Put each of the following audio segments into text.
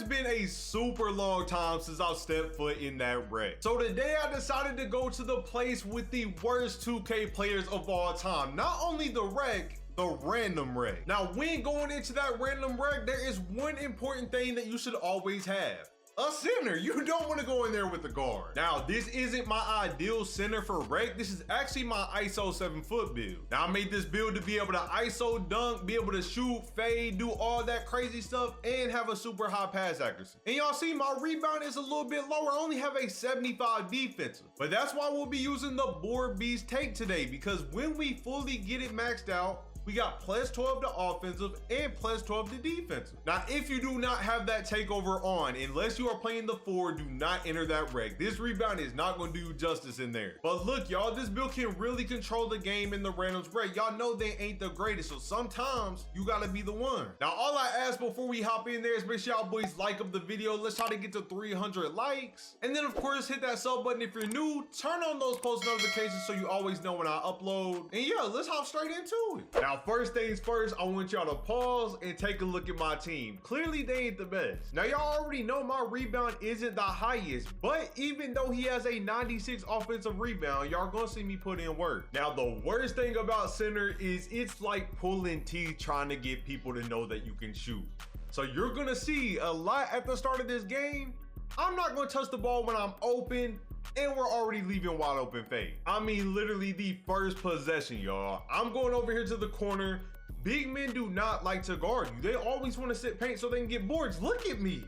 has been a super long time since I've stepped foot in that rec. So today I decided to go to the place with the worst 2K players of all time. Not only the rec, the random rec. Now, when going into that random rec, there is one important thing that you should always have. A center. You don't want to go in there with a guard. Now, this isn't my ideal center for rec. This is actually my ISO 7-foot build. Now, I made this build to be able to ISO dunk, be able to shoot, fade, do all that crazy stuff, and have a super high pass accuracy. And y'all see my rebound is a little bit lower. I only have a 75 defensive. But that's why we'll be using the board beast take today, because when we fully get it maxed out, we got plus 12 to offensive and plus 12 to defensive. Now, if you do not have that takeover on, unless you are playing the 4, do not enter that rec. This rebound is not going to do you justice in there. But look, y'all, this build can really control the game in the randoms rec. Y'all know they ain't the greatest, so sometimes you got to be the one. Now, all I ask before we hop in there is make sure y'all boys like up the video. Let's try to get to 300 likes. And then, of course, hit that sub button if you're new. Turn on those post notifications so you always know when I upload. And yeah, let's hop straight into it. Now, first things first, I want y'all to pause and take a look at my team. Clearly, they ain't the best. Now, y'all already know my rebound isn't the highest, but even though he has a 96 offensive rebound, y'all gonna see me put in work. Now, the worst thing about center is it's like pulling teeth trying to get people to know that you can shoot. So you're gonna see a lot at the start of this game. I'm not gonna touch the ball when I'm open, and we're already leaving wide open fade. I mean, literally the first possession, y'all. I'm going over here to the corner. Big men do not like to guard you. They always want to sit paint so they can get boards. Look at me.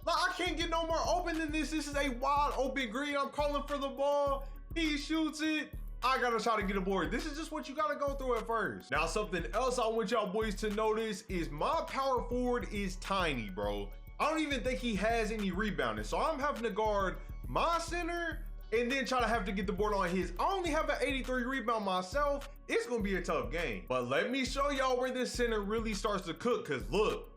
Like, I can't get no more open than this. This is a wide open green. I'm calling for the ball. He shoots it. I gotta try to get a board. This is just what you gotta go through at first. Now, something else I want y'all boys to notice is my power forward is tiny, bro. I don't even think he has any rebounding. So I'm having to guard my center and then try to have to get the board on his. I only have an 83 rebound myself. It's gonna be a tough game. But let me show y'all where this center really starts to cook, because look,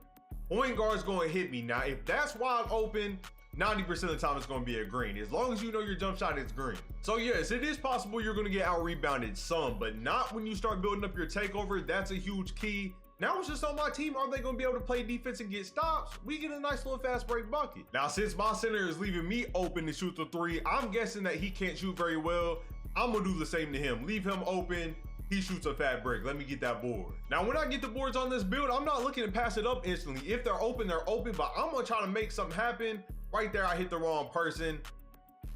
point guard's gonna hit me. Now, if that's wide open, 90% of the time it's gonna be a green. As long as you know your jump shot is green. So yes, it is possible you're gonna get out rebounded some, but not when you start building up your takeover. That's a huge key. Now it's just on my team. Are they going to be able to play defense and get stops? We get a nice little fast break bucket. Now, since my center is leaving me open to shoot the 3, I'm guessing that he can't shoot very well. I'm going to do the same to him. Leave him open. He shoots a fat break. Let me get that board. Now, when I get the boards on this build, I'm not looking to pass it up instantly. If they're open, but I'm going to try to make something happen. Right there, I hit the wrong person.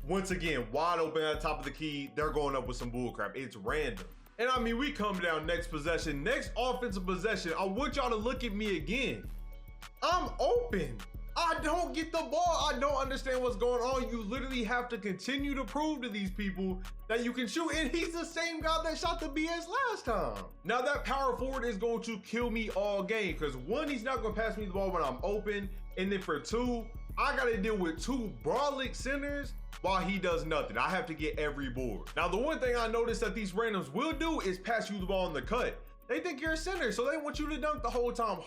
Once again, wide open at the top of the key. They're going up with some bull crap. It's random. And I mean, we come down next possession, next offensive possession. I want y'all to look at me again. I'm open. I don't get the ball. I don't understand what's going on. You literally have to continue to prove to these people that you can shoot. And he's the same guy that shot the BS last time. Now, that power forward is going to kill me all game, because 1, he's not going to pass me the ball when I'm open. And then for 2, I got to deal with 2 brolic centers while he does nothing. I have to get every board. Now, the one thing I noticed that these randoms will do is pass you the ball in the cut. They think you're a center, so they want you to dunk the whole time.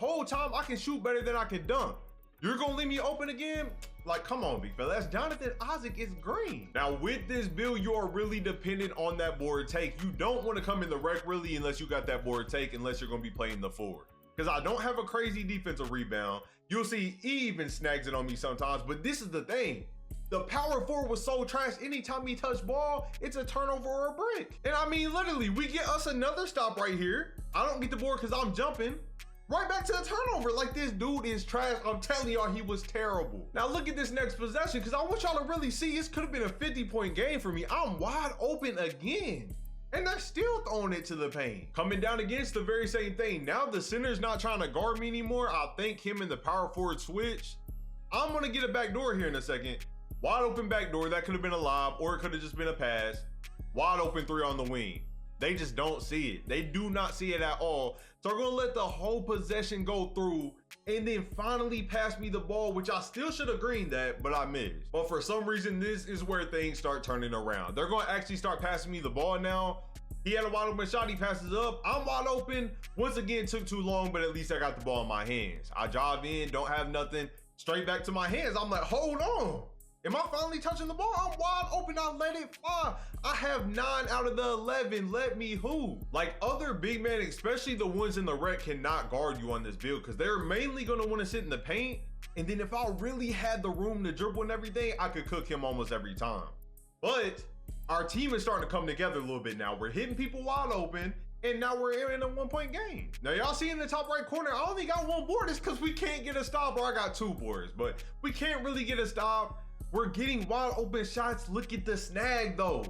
I can shoot better than I can dunk. You're gonna leave me open again? Like, come on, big fella. That's Jonathan Isaac is green. Now, with this build, you are really dependent on that board take. You don't want to come in the rec really unless you got that board take, unless you're gonna be playing the 4. Because I don't have a crazy defensive rebound. You'll see he even snags it on me sometimes, but this is the thing. The power forward was so trash. Anytime he touch ball, it's a turnover or a brick. And I mean, literally, we get us another stop right here. I don't get the board because I'm jumping. Right back to the turnover. Like, this dude is trash. I'm telling y'all, he was terrible. Now look at this next possession, because I want y'all to really see this could have been a 50-point game for me. I'm wide open again. And they're still throwing it to the paint. Coming down against the very same thing. Now the center's not trying to guard me anymore. I think him and the power forward switch. I'm gonna get a back door here in a second. Wide open back door. That could have been a lob, or it could have just been a pass. Wide open 3 on the wing. They just don't see it. They do not see it at all. So they're gonna let the whole possession go through and then finally pass me the ball, which I still should have greened that, but I missed. But for some reason, this is where things start turning around. They're gonna actually start passing me the ball now. He had a wide open shot, he passes up. I'm wide open. Once again, took too long, but at least I got the ball in my hands. I drive in, don't have nothing, straight back to my hands. I'm like, hold on. Am I finally touching the ball? I'm wide open, I let it fly. I have 9 out of the 11, let me hoop. Like, other big men, especially the ones in the rec, cannot guard you on this build because they're mainly gonna wanna sit in the paint And then if I really had the room to dribble and everything, I could cook him almost every time. But our team is starting to come together a little bit now. We're hitting people wide open, and now we're in a 1-point game. Now y'all see in the top right corner, I only got 1 board. It's because we can't get a stop, or I got 2 boards, but we can't really get a stop. We're getting wide open shots. Look at the snag though.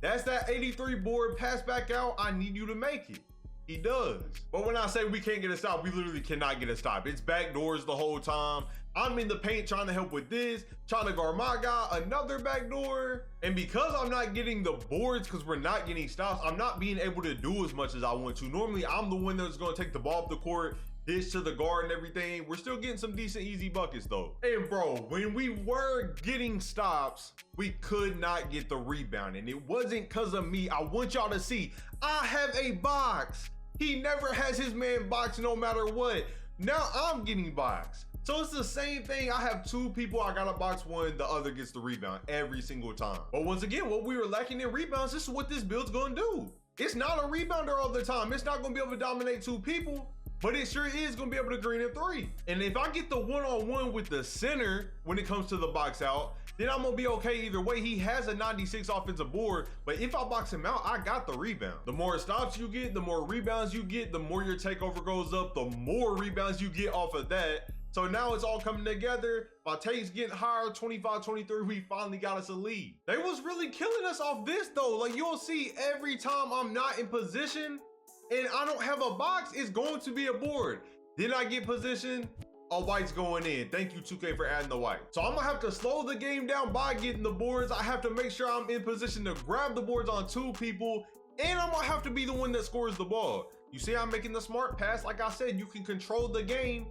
That's that 83 board, pass back out. I need you to make it. He does. But when I say we can't get a stop, we literally cannot get a stop. It's back doors the whole time. I'm in the paint trying to help with this, trying to guard my guy, another back door. And because I'm not getting the boards, because we're not getting stops, I'm not being able to do as much as I want to. Normally, I'm the one that's going to take the ball off the court, dish to the guard and everything. We're still getting some decent, easy buckets though. And bro, when we were getting stops, we could not get the rebound. And it wasn't because of me. I want y'all to see, I have a box. He never has his man box no matter what. Now I'm getting boxed. So it's the same thing. I have 2 people, I got a box 1, the other gets the rebound every single time. But once again, what we were lacking in rebounds, this is what this build's gonna do. It's not a rebounder all the time. It's not gonna be able to dominate 2 people, but it sure is gonna be able to green a 3. And if I get the one-on-one with the center when it comes to the box out, then I'm gonna be okay either way. He has a 96 offensive board, but if I box him out, I got the rebound. The more stops you get, the more rebounds you get, the more your takeover goes up, the more rebounds you get off of that. So now it's all coming together. My take's getting higher, 25-23, we finally got us a lead. They was really killing us off this though. Like you'll see every time I'm not in position and I don't have a box, it's going to be a board. Then I get position, a white's going in. Thank you 2K for adding the white. So I'm gonna have to slow the game down by getting the boards. I have to make sure I'm in position to grab the boards on 2 people, and I'm gonna have to be the one that scores the ball. You see I'm making the smart pass. Like I said, you can control the game,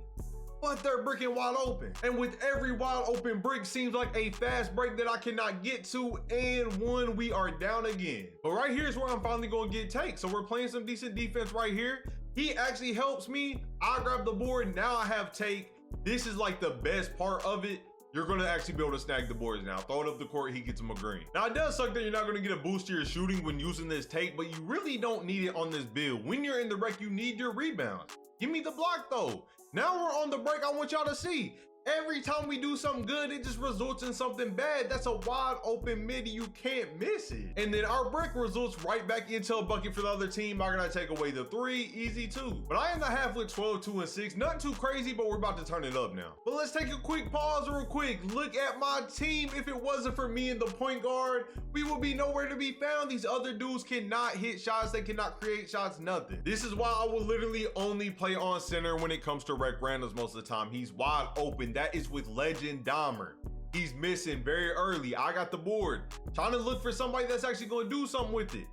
but they're bricking wide open. And with every wide open brick seems like a fast break that I cannot get to, and 1, we are down again. But right here is where I'm finally gonna get take. So we're playing some decent defense right here. He actually helps me. I grab the board, now I have take. This is like the best part of it. You're gonna actually be able to snag the boards now. Throw it up the court, he gets him a green. Now it does suck that you're not gonna get a boost to your shooting when using this take, but you really don't need it on this build. When you're in the wreck, you need your rebounds. Give me the block though. Now we're on the break. I want y'all to see. Every time we do something good, it just results in something bad. That's a wide open midi. You can't miss it. And then our break results right back into a bucket for the other team. I'm gonna take away the 3, easy 2. But I am the half with 12, 2, and 6. Nothing too crazy, but we're about to turn it up now. But let's take a quick pause real quick. Look at my team. If it wasn't for me and the point guard, we would be nowhere to be found. These other dudes cannot hit shots. They cannot create shots, nothing. This is why I will literally only play on center when it comes to rec randoms most of the time. He's wide open. That is with Legend Dahmer. He's missing very early. I got the board. Trying to look for somebody that's actually going to do something with it.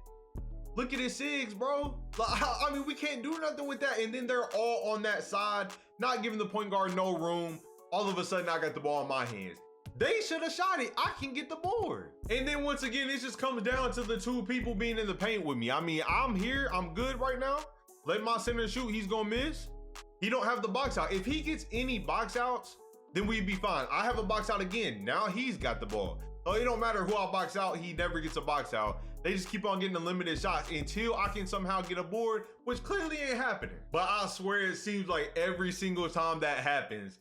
Look at his SIGs, bro. I mean, we can't do nothing with that. And then they're all on that side, not giving the point guard no room. All of a sudden, I got the ball in my hands. They should have shot it. I can get the board. And then once again, it just comes down to the 2 people being in the paint with me. I mean, I'm here. I'm good right now. Let my center shoot. He's going to miss. He don't have the box out. If he gets any box outs, then we'd be fine. I have a box out again. Now he's got the ball. So it don't matter who I box out. He never gets a box out. They just keep on getting the limited shots until I can somehow get a board, which clearly ain't happening. But I swear it seems like every single time that happens,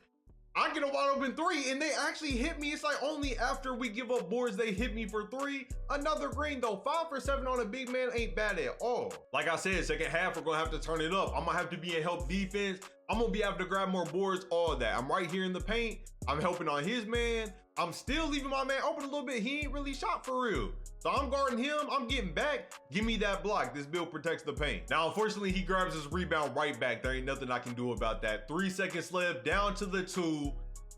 I get a wide open 3 and they actually hit me. It's like only after we give up boards, they hit me for 3. Another green though. 5 for 7 on a big man ain't bad at all. Like I said, second half, we're gonna have to turn it up. I'm gonna have to be in help defense. I'm gonna be able to grab more boards, all that. I'm right here in the paint. I'm helping on his man. I'm still leaving my man open a little bit. He ain't really shot for real. So I'm guarding him. I'm getting back. Give me that block. This build protects the paint. Now, unfortunately, he grabs his rebound right back. There ain't nothing I can do about that. 3 seconds left, down to the 2.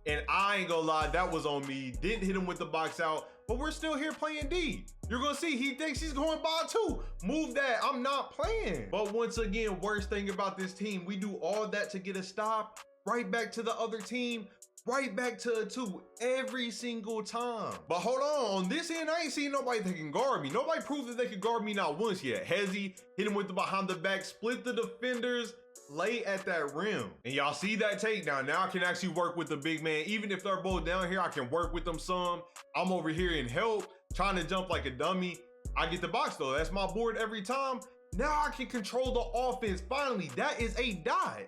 And I ain't gonna lie, that was on me. Didn't hit him with the box out, but we're still here playing D. You're gonna see, he thinks he's going by 2. Move that, I'm not playing. But once again, worst thing about this team, we do all that to get a stop, right back to the other team, right back to a 2 every single time. But hold on this end, I ain't seen nobody that can guard me. Nobody proved that they could guard me not once yet. Hezzy hit him with the behind the back, split the defenders, lay at that rim. And y'all see that takedown. Now I can actually work with the big man. Even if they're both down here, I can work with them some. I'm over here in help, trying to jump like a dummy. I get the box though. That's my board every time. Now I can control the offense. Finally, that is a dot.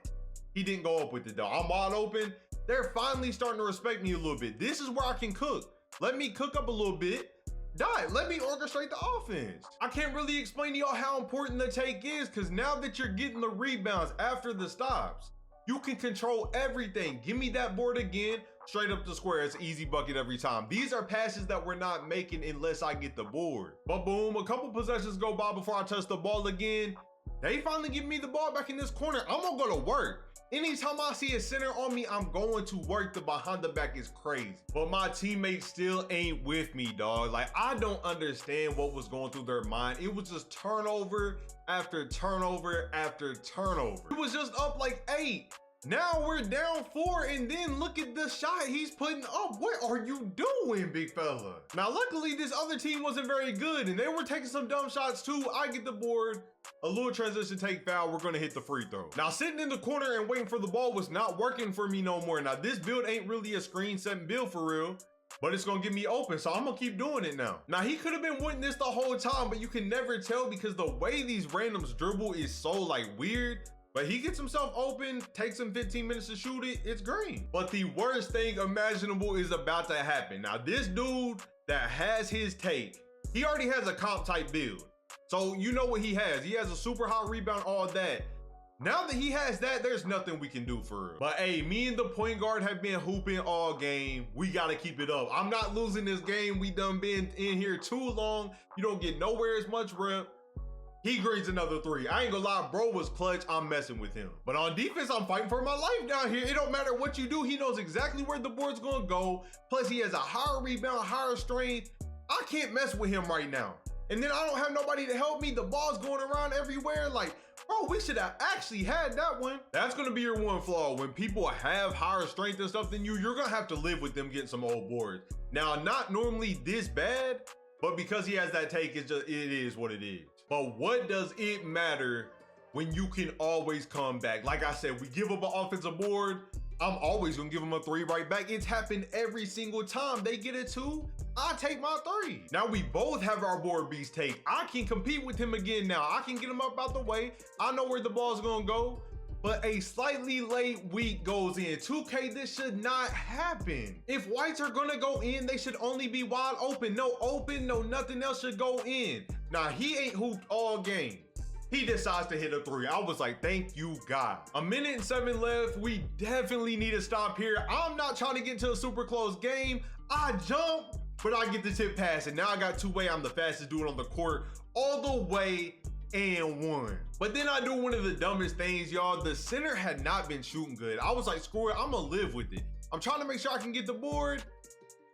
He didn't go up with it though. I'm wide open. They're finally starting to respect me a little bit. This is where I can cook. Let me cook up a little bit. Let me orchestrate the offense. I can't really explain to y'all how important the take is, because now that you're getting the rebounds after the stops, you can control everything. Give me that board again, straight up the square. It's an easy bucket every time. These are passes that we're not making unless I get the board. But boom, a couple possessions go by before I touch the ball again. They finally give me the ball back in this corner. I'm gonna go to work. Anytime I see a center on me, I'm going to work. The behind the back is crazy. But my teammates still ain't with me, dog. Like, I don't understand what was going through their mind. It was just turnover after turnover after turnover. It was just up like 8. Now we're down 4, and then look at the shot he's putting up. What are you doing, big fella? Now, luckily, this other team wasn't very good, and they were taking some dumb shots too. I get the board. A little transition take foul. We're going to hit the free throw. Now, sitting in the corner and waiting for the ball was not working for me no more. Now, this build ain't really a screen setting build for real, but it's going to get me open, so I'm going to keep doing it now. Now, he could have been winning this the whole time, but you can never tell because the way these randoms dribble is so, like, weird. But he gets himself open, takes him 15 minutes to shoot it, it's green. But the worst thing imaginable is about to happen. Now, this dude that has his take, he already has a comp type build. So you know what he has. He has a super hot rebound, all that. Now that he has that, there's nothing we can do for real. But hey, me and the point guard have been hooping all game. We gotta keep it up. I'm not losing this game. We done been in here too long. You don't get nowhere as much rep. He greens another 3. I ain't gonna lie, bro was clutch. I'm messing with him. But on defense, I'm fighting for my life down here. It don't matter what you do. He knows exactly where the board's gonna go. Plus, he has a higher rebound, higher strength. I can't mess with him right now. And then I don't have nobody to help me. The ball's going around everywhere. Like, bro, we should have actually had that one. That's gonna be your one flaw. When people have higher strength and stuff than you, you're gonna have to live with them getting some old boards. Now, not normally this bad, but because he has that take, it is what it is. But what does it matter when you can always come back? Like I said, we give up an offensive board, I'm always gonna give them a 3 right back. It's happened every single time. They get a 2, I take my 3. Now we both have our board beast take. I can compete with him again now. I can get him up out the way. I know where the ball's gonna go. But a slightly late week goes in. 2K, this should not happen. If whites are gonna go in, they should only be wide open. No open, no nothing else should go in. Now, he ain't hooped all game. He decides to hit a 3. I was like, thank you, God. 1 minute and 7 left. We definitely need to stop here. I'm not trying to get into a super close game. I jump, but I get the tip pass. And now I got 2-way. I'm the fastest dude on the court all the way and 1. But then I do one of the dumbest things, y'all. The center had not been shooting good. I was like, screw it, I'm gonna live with it. I'm trying to make sure I can get the board.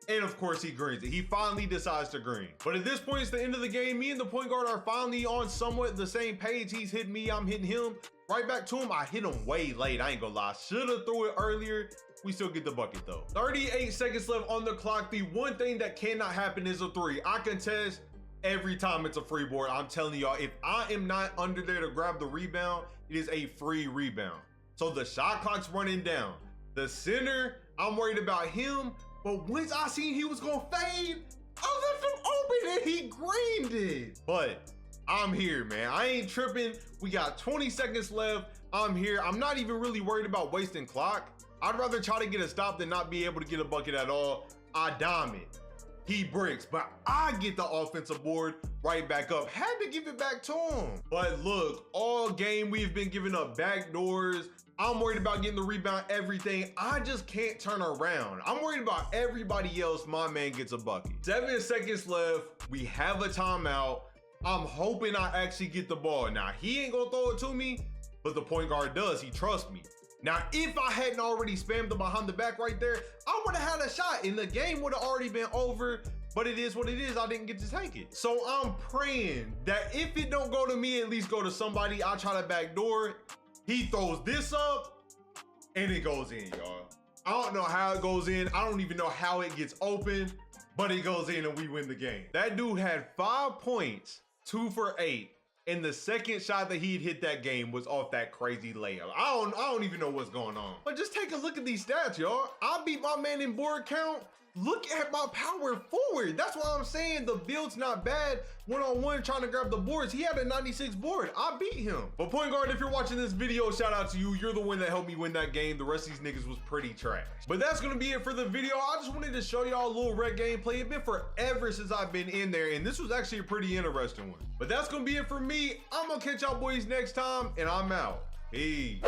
And of course he greens it. He finally decides to green. But at this point, it's the end of the game. Me and the point guard are finally on somewhat the same page. He's hitting me, I'm hitting him. Right back to him. I hit him way late, I ain't gonna lie. Should've threw it earlier. We still get the bucket though. 38 seconds left on the clock. The one thing that cannot happen is a 3. I contest every time it's a free board. I'm telling y'all, if I am not under there to grab the rebound, it is a free rebound. So the shot clock's running down. The center, I'm worried about him. But once I seen he was gonna fade, I left him open and he greened it. But I'm here, man. I ain't tripping. We got 20 seconds left. I'm here. I'm not even really worried about wasting clock. I'd rather try to get a stop than not be able to get a bucket at all. I dime it. He breaks, but I get the offensive board right back up. Had to give it back to him. But look, all game we've been giving up backdoors. I'm worried about getting the rebound, everything. I just can't turn around. I'm worried about everybody else. My man gets a bucket. 7 seconds left. We have a timeout. I'm hoping I actually get the ball. Now, he ain't gonna throw it to me, but the point guard does. He trusts me. Now, if I hadn't already spammed the behind the back right there, I would have had a shot and the game would have already been over. But it is what it is. I didn't get to take it. So I'm praying that if it don't go to me, at least go to somebody. I try to backdoor it. He throws this up and it goes in, y'all. I don't know how it goes in. I don't even know how it gets open, but it goes in and we win the game. That dude had 5 points, 2 for 8. And the second shot that he'd hit that game was off that crazy layup. I don't even know what's going on. But just take a look at these stats, y'all. I beat my man in board count. look at my power forward. That's why I'm saying the build's not bad. One-on-one trying to grab the boards. He had a 96 board. I beat him. But point guard, if you're watching this video, shout out to you. You're the one that helped me win that game. The rest of these niggas was pretty trash. But that's gonna be it for the video. I just wanted to show y'all a little rec gameplay. It's been forever since I've been in there, and this was actually a pretty interesting one. But that's gonna be it for me. I'm gonna catch y'all boys next time, and I'm out. Peace.